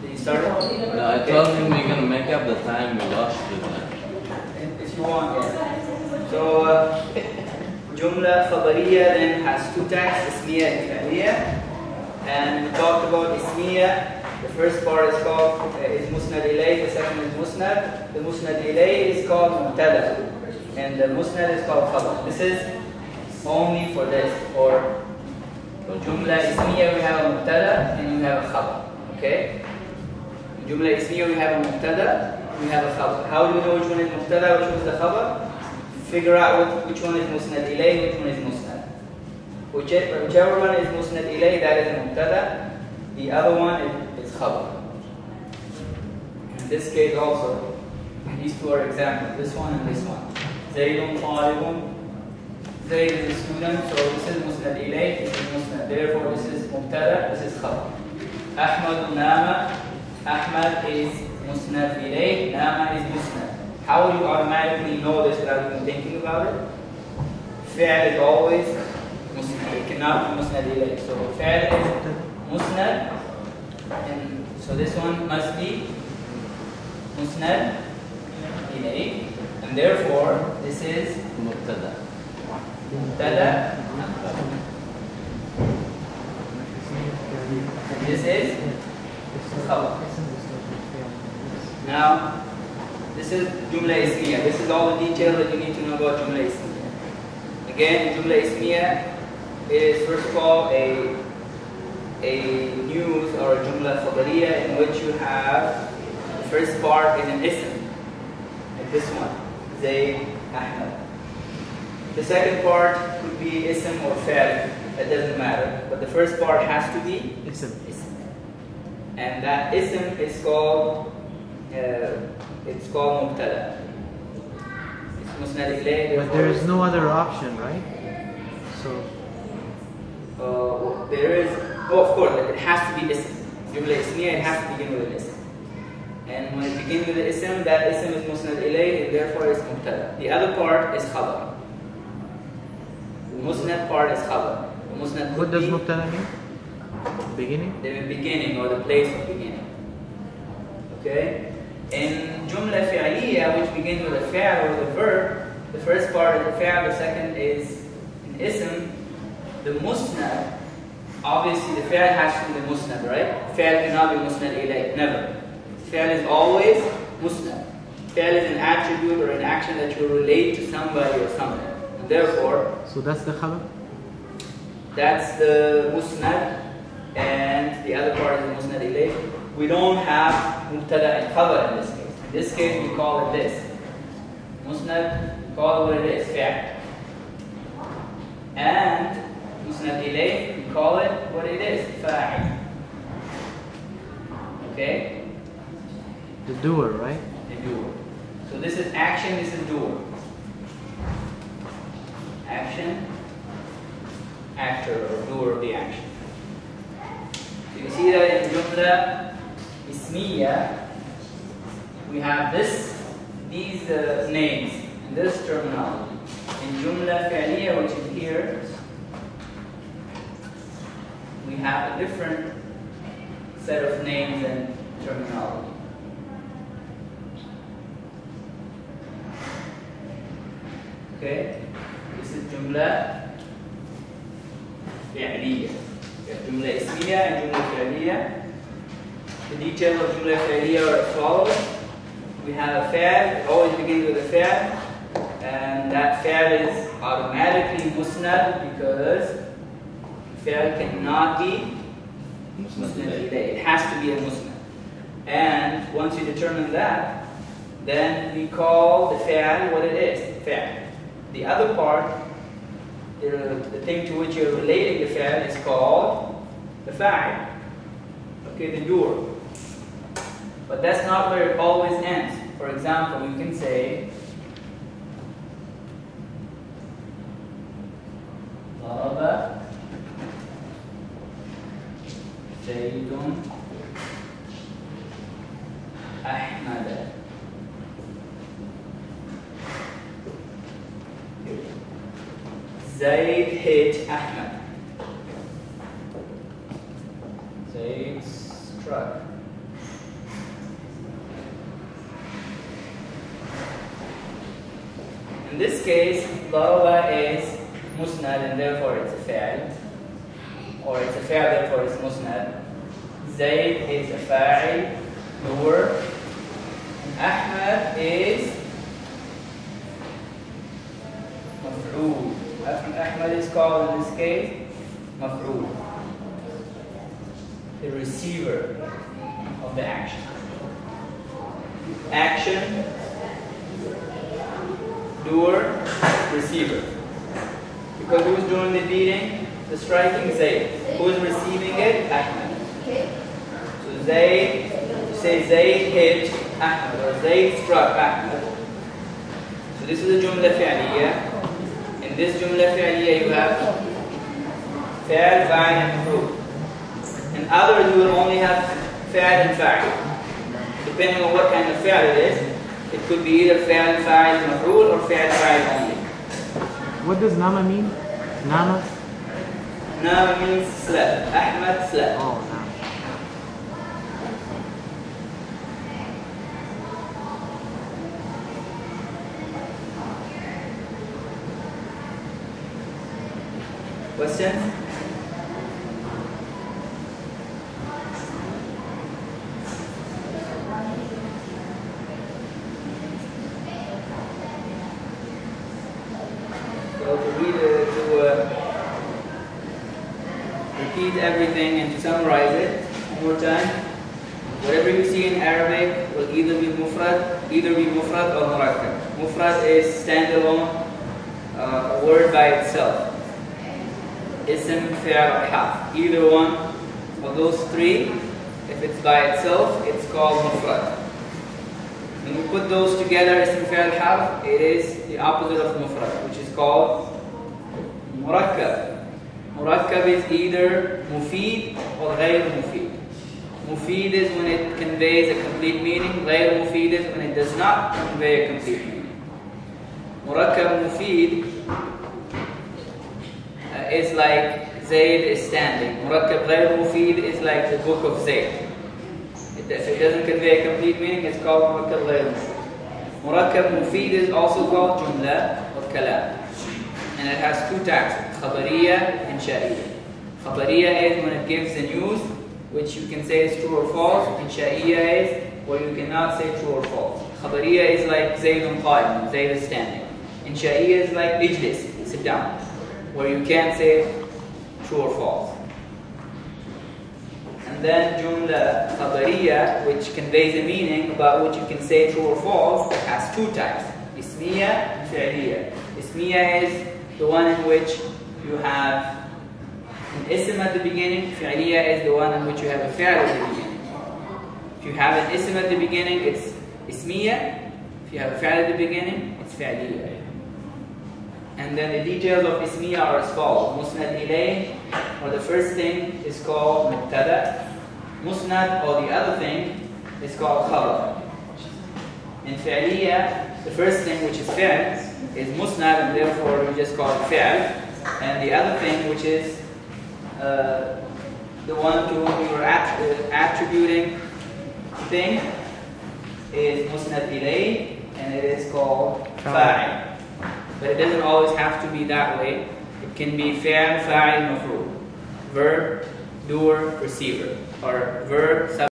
Did you start it? No, I told him we're gonna make up the time we lost with that. If you want, yeah. So, Jumla Khabariya then has two types, Ismiya and Fi'liya. And we talked about Ismiya. The first part is called is Musnad Ilay, the second is Musnad. The Musnad Ilay is called Mubtada, and the Musnad is called Khabar. This is only for this. For Jumla Ismiya, we have a Mubtada and we have a Khabar. Okay? In Jumla Ismiya, we have a Mubtada, we have a Khabar. How do we know which one is Mubtada, which one is the Khabar? Figure out which one is Musnad Ilay, which one is Musnad. Whichever one is Musnad Ilay, that is a Mubtada. The other one is Khabar. In this case also, these two are examples, this one and this one. Zaydun Talibun. Zayd is a student, so this is Musnad Ilay, this is Musnad. Therefore, this is Mubtada, this is Khabar. Ahmad Nama. Ahmad is Musnad Ilay, Nama is Musnad. How will you automatically know this without even thinking about it? Fi'l is always Musnad. It cannot be Musnad Ilay. So Fi'l is Musnad. And so this one must be Musnad Ilay. And therefore, this is Mubtada. Mubtada. And this is Khabar. Now, this is Jumla Ismiya. This is all the details that you need to know about Jumla Ismiya. Again, Jumla Ismiya is first of all a news or a Jumla Khabariya in which you have the first part is an ism, like this one, Zayd, Ahmad. The second part could be ism or fi'l, that doesn't matter. But the first part has to be Ism. And that ism is called Mubtada. It's Musnad Ilay. But there is no other option, right? So there is, of course, it has to be ism. Jumla Ismiya, it has to begin with an ism. And when it begins with the ism, that ism is Musnad Ilay, and therefore it's Mubtada. The other part is Khabar. The Musnad part is Khabar. The Musnad what does Mubtada mean? Beginning? The beginning or the place of beginning. Okay? In Jumla Fi'liya, which begins with a fi'l or the verb, the first part is a fi'l, the second is an ism. The Musnad, obviously the fi'l has to be the Musnad, right? Fi'l cannot be Musnad Ilay, never. Fi'l is always Musnad. Fi'l is an attribute or an action that you relate to somebody or something. And therefore, So that's the Khabar? that's the Musnad, and the other part is the Musnad Ilay. We don't have Mubtada and Khabar in this case. In this case, we call it this. Musnad, we call it what it is, Fi'l. And Musnad Ilay, we call it what it is, Fa'il. Okay? The doer, right? The doer. So this is action, this is doer. Action, actor or doer of the action. So you see that in Jumla Ismiya, we have these names and this terminology. In Jumla Fi'liya, which is here, we have a different set of names and terminology. Okay, this is Jumla Fi'liya. We have Jumla Ismiya and Jumla Fi'liya. The details of Jumla Fi'liya are as follows. We have a fi'l, it always begins with a fi'l, and that fi'l is automatically Musnad because fi'l cannot be Musnad Ilay. It has to be a Musnad. And once you determine that, then we call the fi'l what it is, fi'l. The other part, the thing to which you're relating the fi'l is called the fa'il. Okay, the doer. But that's not where it always ends. For example, you can say Daraba Zaydun Ahmad. Zayd hit Ahmad. Zayd struck In this case, ضرب is musnad and therefore it's a fa'il, or it's a fa'il therefore it's musnad. Zayd is a fa'il, nur. Ahmad is maf'ul. Ahmad is called in this case maf'ul, the receiver of the action. Action, doer, receiver. Because who's doing the beating? The striking, Zayd. Who's receiving it? Ahmad. So Zayd, you say Zayd hit Ahmad, or Zayd struck Ahmad. So this is a jumla fi'liya. In this jumla fi'liya you have fa'il, fa'il, and maf'ul. In others you will only have fa'il and fa'il. Depending on what kind of fa'il it is, it could be either fa'il, fa'il, maf'ul, or fa'il, fa'il only. What does nama mean? Nama? Nama means slept. Ahmad slept. Oh, nama. Questions? So repeat everything and to summarize it one more time. Whatever you see in Arabic will either be mufrad or murakkab. Mufrad is standalone, a word by itself. Ism, fi'l, harf. Either one of those three, if it's by itself, it's called mufrad. When you put those together, ism, fi'l, harf, it is the opposite of mufrad, which is called murakkab. Murakkab is either mufid or ghayr mufid. Mufid is when it conveys a complete meaning. Ghayr mufid is when it does not convey a complete meaning. Murakkab mufid is like Zayd is standing. Murakkab ghayr mufid is like the book of Zayd. If it doesn't convey a complete meaning, it's called murakkab ghayr mufid. Murakkab mufid is also called jumla or kalam. And it has two types, khabariya and sha'iyya. Khabariya is when it gives the news, which you can say is true or false, and sha'iyya is where you cannot say true or false. Khabariya is like Zaydun qa'im, Zayd is standing. And sha'iyya is like ijlis, sit down, where you can't say true or false. And then jumla khabariya, which conveys a meaning about which you can say true or false, has two types, ismiya and fi'liya. Ismiya is the one in which you have an ism at the beginning. Fi'liya is the one in which you have a fi'l at the beginning. If you have an ism at the beginning, it's ismiya. If you have a fi'l at the beginning, it's fi'liya. And then the details of ismiya are as follows. Musnad ilayh, or the first thing, is called mubtada. Musnad, or the other thing, is called khabar. In fi'liya, the first thing, which is fi'l, is musnad, and therefore we just call it fi'l. And the other thing, which is the one to whom we were attributing the thing, is musnad ilayh, and it is called fa'il. But it doesn't always have to be that way. It can be fi'l, fa'il, maf'ul. Verb, doer, receiver. Or verb,